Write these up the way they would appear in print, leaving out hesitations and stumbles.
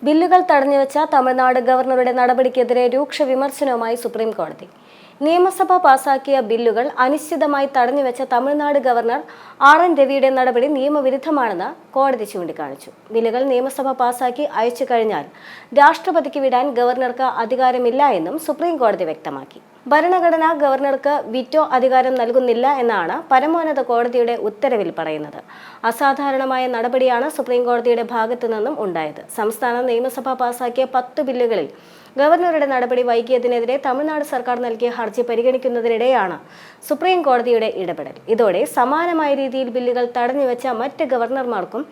ബില്ലുകൾ തടഞ്ഞുവെച്ച തമിഴ്നാട് ഗവർണറുടെ നടപടിക്കെതിരെ രൂക്ഷ വിമർശനവുമായി സുപ്രീം കോടതി. നിയമസഭ പാസാക്കിയ ബില്ലുകൾ അനിശ്ചിതമായി തടഞ്ഞുവെച്ച തമിഴ്നാട് ഗവർണർ RN രവിയുടെ നടപടി നിയമവിരുദ്ധമാണെന്ന് കോടതി ചൂണ്ടിക്കാണിച്ചു. ബില്ലുകൾ നിയമസഭ പാസാക്കി അയച്ചു കഴിഞ്ഞാൽ രാഷ്ട്രപതിക്ക് വിടാൻ ഗവർണർക്ക് അധികാരമില്ല എന്നും സുപ്രീം കോടതി വ്യക്തമാക്കി. ഭരണഘടന ഗവർണർക്ക് വിറ്റോ അധികാരം നൽകുന്നില്ല എന്നാണ് പരമോന്നത കോടതിയുടെ ഉത്തരവിൽ പറയുന്നത്. അസാധാരണമായ നടപടിയാണ് സുപ്രീം കോടതിയുടെ ഭാഗത്തു നിന്നും ഉണ്ടായത്. സംസ്ഥാന നിയമസഭ പാസാക്കിയ 10 ബില്ലുകളിൽ ഗവർണറുടെ നടപടി വൈകിയതിനെതിരെ തമിഴ്നാട് സർക്കാർ നൽകിയ ഹർജി പരിഗണിക്കുന്നതിനിടെയാണ് സുപ്രീം കോടതിയുടെ ഇടപെടൽ. ഇതോടെ സമാനമായ രീതിയിൽ ബില്ലുകൾ തടഞ്ഞുവെച്ച മറ്റ് ഗവർണർമാർക്കും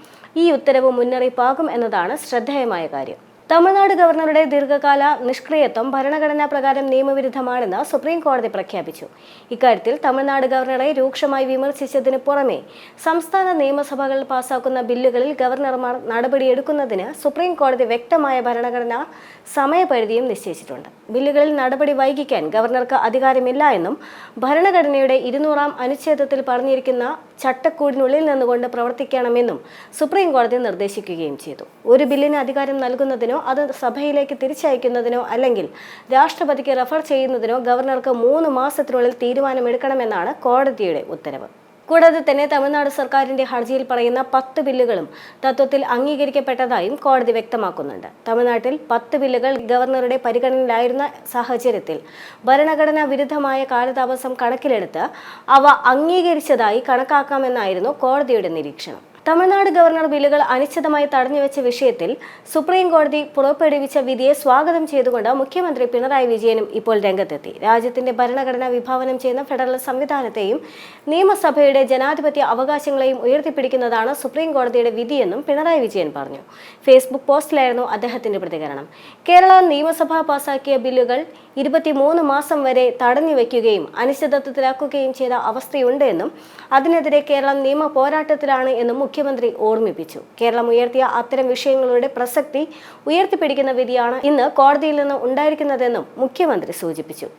ഈ ഉത്തരവ് മുന്നറിയിപ്പാകും എന്നതാണ് ശ്രദ്ധേയമായ കാര്യം. തമിഴ്നാട് ഗവർണറുടെ ദീർഘകാല നിഷ്ക്രിയത്വം ഭരണഘടനാ പ്രകാരം നിയമവിരുദ്ധമാണെന്ന് സുപ്രീം കോടതി പ്രഖ്യാപിച്ചു. ഇക്കാര്യത്തിൽ തമിഴ്നാട് ഗവർണറെ രൂക്ഷമായി വിമർശിച്ചതിന് പുറമെ സംസ്ഥാന നിയമസഭകൾ പാസാക്കുന്ന ബില്ലുകളിൽ ഗവർണർമാർ നടപടിയെടുക്കുന്നതിന് സുപ്രീം കോടതി വ്യക്തമായ ഭരണഘടനാ സമയപരിധിയും നിശ്ചയിച്ചിട്ടുണ്ട്. ബില്ലുകളിൽ നടപടി വൈകിക്കാൻ ഗവർണർക്ക് അധികാരമില്ല എന്നും ഭരണഘടനയുടെ 200-ാം അനുച്ഛേദത്തിൽ പറഞ്ഞിരിക്കുന്ന ചട്ടക്കൂടിനുള്ളിൽ നിന്നുകൊണ്ട് പ്രവർത്തിക്കണമെന്നും സുപ്രീം കോടതി നിർദ്ദേശിക്കുകയും ചെയ്തു. ഒരു ബില്ലിന് അധികാരം നൽകുന്നതിനോ അത് സഭയിലേക്ക് തിരിച്ചയക്കുന്നതിനോ അല്ലെങ്കിൽ രാഷ്ട്രപതിക്ക് റഫർ ചെയ്യുന്നതിനോ ഗവർണർക്ക് 3 മാസത്തിനുള്ളിൽ തീരുമാനമെടുക്കണമെന്നാണ് കോടതിയുടെ ഉത്തരവ്. കൂടാതെ തന്നെ തമിഴ്നാട് സർക്കാരിന്റെ ഹർജിയിൽ പറയുന്ന 10 ബില്ലുകളും തത്വത്തിൽ അംഗീകരിക്കപ്പെട്ടതായും കോടതി വ്യക്തമാക്കുന്നുണ്ട്. തമിഴ്നാട്ടിൽ 10 ബില്ലുകൾ ഗവർണറുടെ പരിഗണനയിലായിരുന്ന സാഹചര്യത്തിൽ ഭരണഘടനാ വിരുദ്ധമായ കാലതാമസം കണക്കിലെടുത്ത് അവ അംഗീകരിച്ചതായി കണക്കാക്കാമെന്നായിരുന്നു കോടതിയുടെ നിരീക്ഷണം. തമിഴ്നാട് ഗവർണർ ബില്ലുകൾ അനിശ്ചിതമായി തടഞ്ഞുവെച്ച വിഷയത്തിൽ സുപ്രീം കോടതി പുറപ്പെടുവിച്ച വിധിയെ സ്വാഗതം ചെയ്തുകൊണ്ട് മുഖ്യമന്ത്രി പിണറായി വിജയനും ഇപ്പോൾ രംഗത്തെത്തി. രാജ്യത്തിന്റെ ഭരണഘടന വിഭാവനം ചെയ്യുന്ന ഫെഡറൽ സംവിധാനത്തെയും നിയമസഭയുടെ ജനാധിപത്യ അവകാശങ്ങളെയും ഉയർത്തിപ്പിടിക്കുന്നതാണ് സുപ്രീം കോടതിയുടെ വിധിയെന്നും പിണറായി വിജയൻ പറഞ്ഞു. ഫേസ്ബുക്ക് പോസ്റ്റിലായിരുന്നു അദ്ദേഹത്തിന്റെ പ്രതികരണം. കേരള നിയമസഭ പാസാക്കിയ ബില്ലുകൾ 23 മാസം വരെ തടഞ്ഞുവെക്കുകയും അനിശ്ചിതത്വത്തിലാക്കുകയും ചെയ്ത അവസ്ഥയുണ്ട് എന്നും അതിനെതിരെ കേരളം നിയമ പോരാട്ടത്തിലാണ് എന്നും മുഖ്യമന്ത്രി ഓർമ്മിപ്പിച്ചു. കേരളം ഉയർത്തിയ അത്തരം വിഷയങ്ങളുടെ പ്രസക്തി ഉയർത്തിപ്പിടിക്കുന്ന വിധിയാണ് ഇന്ന് കോടതിയിൽ നിന്ന് ഉണ്ടായിരിക്കുന്നതെന്നും മുഖ്യമന്ത്രി സൂചിപ്പിച്ചു.